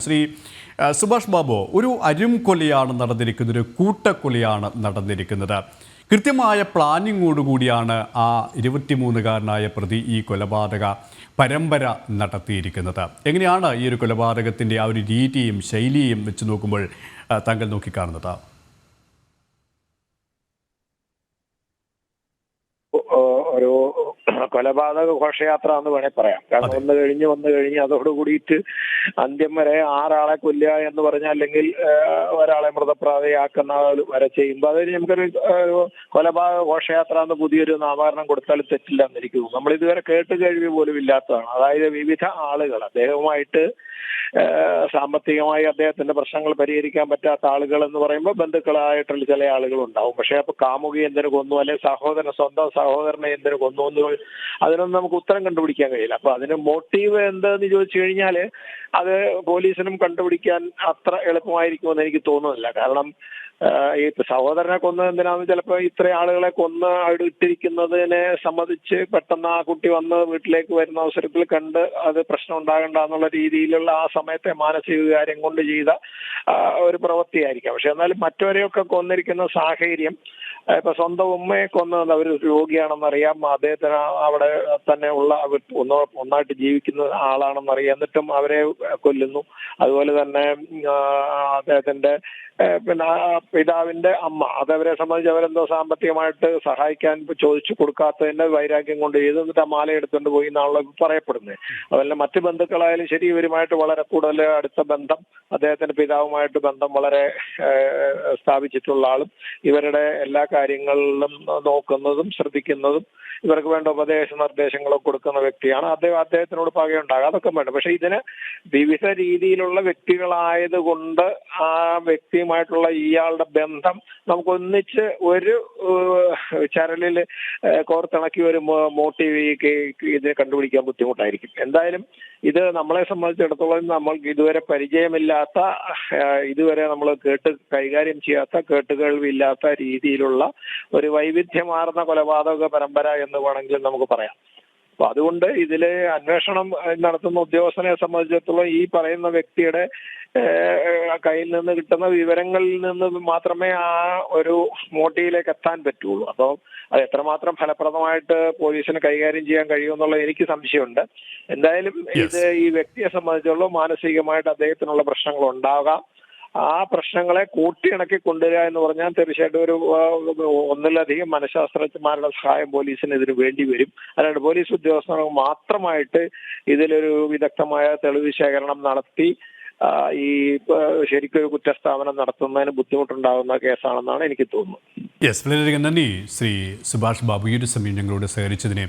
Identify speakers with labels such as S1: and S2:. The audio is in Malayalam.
S1: ശ്രീ സുഭാഷ് ബാബു, ഒരു അരുംകൊലയാണ് നടന്നിരിക്കുന്നത്, ഒരു കൂട്ടക്കൊലയാണ് നടന്നിരിക്കുന്നത്. കൃത്യമായ പ്ലാനിങ്ങോടുകൂടിയാണ് ആ 23-കാരനായ പ്രതി ഈ കൊലപാതക പരമ്പര നടത്തിയിരിക്കുന്നത്. എങ്ങനെയാണ് ഈ ഒരു കൊലപാതകത്തിൻ്റെ ആ ഒരു രീതിയും ശൈലിയും വെച്ച് നോക്കുമ്പോൾ താങ്കൾ നോക്കിക്കാണുന്നത്?
S2: ഒരു കൊലപാതക ഘോഷയാത്ര എന്ന് വേണേൽ പറയാം. കാരണം വന്നു കഴിഞ്ഞ് അതോട് കൂടിയിട്ട് അന്ത്യം വരെ 6 ആളെ കൊല്ലുക എന്ന് പറഞ്ഞാൽ, അല്ലെങ്കിൽ ഒരാളെ മൃതപ്രാതിയാക്കുന്ന വരെ ചെയ്യുമ്പോൾ അതിന് നമുക്കൊരു കൊലപാതക ഘോഷയാത്ര എന്ന് പുതിയൊരു നാമകരണം കൊടുത്താൽ തെറ്റില്ല എന്നിരിക്കുന്നു. നമ്മൾ ഇതുവരെ കേട്ട് കേൾവി പോലും ഇല്ലാത്തതാണ്. അതായത് വിവിധ ആളുകൾ അദ്ദേഹവുമായിട്ട് സാമ്പത്തികമായി അദ്ദേഹത്തിന്റെ പ്രശ്നങ്ങൾ പരിഹരിക്കാൻ പറ്റാത്ത ആളുകൾ എന്ന് പറയുമ്പോൾ ബന്ധുക്കളായിട്ടുള്ള ചില ആളുകൾ ഉണ്ടാവും. പക്ഷെ അപ്പൊ കാമുകി എന്തിനു കൊന്നു, അല്ലെങ്കിൽ സ്വന്തം സഹോദരനെ എന്തിനു കൊന്നു എന്ന് അതിനൊന്നും നമുക്ക് ഉത്തരം കണ്ടുപിടിക്കാൻ കഴിയില്ല. അപ്പൊ അതിന് മോട്ടീവ് എന്താന്ന് ചോദിച്ചു കഴിഞ്ഞാല് അത് പോലീസിനും കണ്ടുപിടിക്കാൻ അത്ര എളുപ്പമായിരിക്കുമെന്ന് എനിക്ക് തോന്നുന്നില്ല. കാരണം ഈ സഹോദരനെ കൊന്നത് എന്തിനാന്ന് ചിലപ്പോൾ ഇത്ര ആളുകളെ കൊന്ന് അവിടെ ഇട്ടിരിക്കുന്നതിനെ സംബന്ധിച്ച് പെട്ടെന്ന് ആ കുട്ടി വന്ന് വീട്ടിലേക്ക് വരുന്ന അവസരത്തിൽ കണ്ട് അത് പ്രശ്നം ഉണ്ടാകണ്ട എന്നുള്ള രീതിയിലുള്ള ആ സമയത്തെ മാനസിക കാര്യം കൊണ്ട് ചെയ്ത ഒരു പ്രവൃത്തിയായിരിക്കാം. പക്ഷെ എന്നാലും മറ്റവരെയൊക്കെ കൊന്നിരിക്കുന്ന സാഹചര്യം, ഇപ്പൊ സ്വന്തം ഉമ്മയെ കൊന്നത് അവർ രോഗിയാണെന്നറിയാം, അദ്ദേഹത്തിന് അവിടെ തന്നെ ഉള്ള ഒന്നായിട്ട് ജീവിക്കുന്ന ആളാണെന്നറിയാം, എന്നിട്ടും അവരെ കൊല്ലുന്നു. അതുപോലെ തന്നെ അദ്ദേഹത്തിന്റെ പിതാവിന്റെ അമ്മ, അതവരെ സംബന്ധിച്ച് അവരെന്തോ സാമ്പത്തികമായിട്ട് സഹായിക്കാൻ ചോദിച്ചു കൊടുക്കാത്തതിന്റെ വൈരാഗ്യം കൊണ്ട് ചെയ്ത്, എന്നിട്ട് ആ മാല എടുത്തുകൊണ്ട് പോയി എന്നാണല്ലോ പറയപ്പെടുന്നത്. അതല്ല മറ്റു ബന്ധുക്കളായാലും ശരി, ഇവരുമായിട്ട് വളരെ കൂടുതൽ അടുത്ത ബന്ധം, അദ്ദേഹത്തിന്റെ പിതാവുമായിട്ട് ബന്ധം വളരെ സ്ഥാപിച്ചിട്ടുള്ള ആളും, ഇവരുടെ എല്ലാ കാര്യങ്ങളിലും നോക്കുന്നതും ശ്രദ്ധിക്കുന്നതും ഇവർക്ക് വേണ്ട ഉപദേശ നിർദ്ദേശങ്ങളൊക്കെ കൊടുക്കുന്ന വ്യക്തിയാണ്. അദ്ദേഹത്തിനോട് പകയുണ്ടാകും, അതൊക്കെ വേണ്ട. പക്ഷെ ഇതിന് വിവിധ രീതിയിലുള്ള വ്യക്തികളായതുകൊണ്ട് ആ വ്യക്തിയുമായിട്ടുള്ള ഇയാളുടെ ബന്ധം നമുക്കൊന്നിച്ച് ഒരു ചരലിൽ കോർത്തിണക്കി ഒരു മോട്ടീവ് ഇതിനെ കണ്ടുപിടിക്കാൻ ബുദ്ധിമുട്ടായിരിക്കും. എന്തായാലും ഇത് നമ്മളെ സംബന്ധിച്ചിടത്തോളം നമ്മൾക്ക് ഇതുവരെ പരിചയമില്ലാത്ത, ഇതുവരെ നമ്മൾ കൈകാര്യം ചെയ്യാത്ത, കേട്ടുകേൾവിയില്ലാത്ത രീതിയിലുള്ള ഒരു വൈവിധ്യമാർന്ന കൊലപാതക പരമ്പര എന്ന് വേണമെങ്കിൽ നമുക്ക് പറയാം. അപ്പൊ അതുകൊണ്ട് ഇതില് അന്വേഷണം നടത്തുന്ന ഉദ്യോഗസ്ഥനെ സംബന്ധിച്ചിടത്തോളം ഈ പറയുന്ന വ്യക്തിയുടെ കയ്യിൽ നിന്ന് കിട്ടുന്ന വിവരങ്ങളിൽ നിന്ന് മാത്രമേ ആ ഒരു മോട്ടീവിലേക്ക് എത്താൻ പറ്റുള്ളൂ. അപ്പോൾ അത് എത്രമാത്രം ഫലപ്രദമായിട്ട് പോലീസിന് കൈകാര്യം ചെയ്യാൻ കഴിയുമെന്നുള്ള എനിക്ക് സംശയമുണ്ട്. എന്തായാലും ഇത് ഈ വ്യക്തിയെ സംബന്ധിച്ചുള്ള മാനസികമായിട്ട് അദ്ദേഹത്തിനുള്ള പ്രശ്നങ്ങൾ ഉണ്ടാകാം. ആ പ്രശ്നങ്ങളെ കൂട്ടിയിണക്കി കൊണ്ടുവരിക എന്ന് പറഞ്ഞാൽ തീർച്ചയായിട്ടും ഒരു ഒന്നിലധികം മനഃശാസ്ത്രജ്ഞന്മാരുടെ സഹായം പോലീസിന് ഇതിന് വേണ്ടി വരും. അല്ലാണ്ട് പോലീസ് ഉദ്യോഗസ്ഥർ മാത്രമായിട്ട് ഇതിലൊരു വിദഗ്ധമായ തെളിവ് ശേഖരണം നടത്തി ഈ ശരിക്കൊരു കുറ്റസ്ഥാപനം നടത്തുന്നതിന് ബുദ്ധിമുട്ടുണ്ടാകുന്ന കേസാണെന്നാണ് എനിക്ക് തോന്നുന്നത്.
S1: വളരെയധികം നന്ദി ശ്രീ സുഭാഷ് ബാബു, ഈ ഒരു സമയം ഞങ്ങളോട് സഹകരിച്ചതിനെ.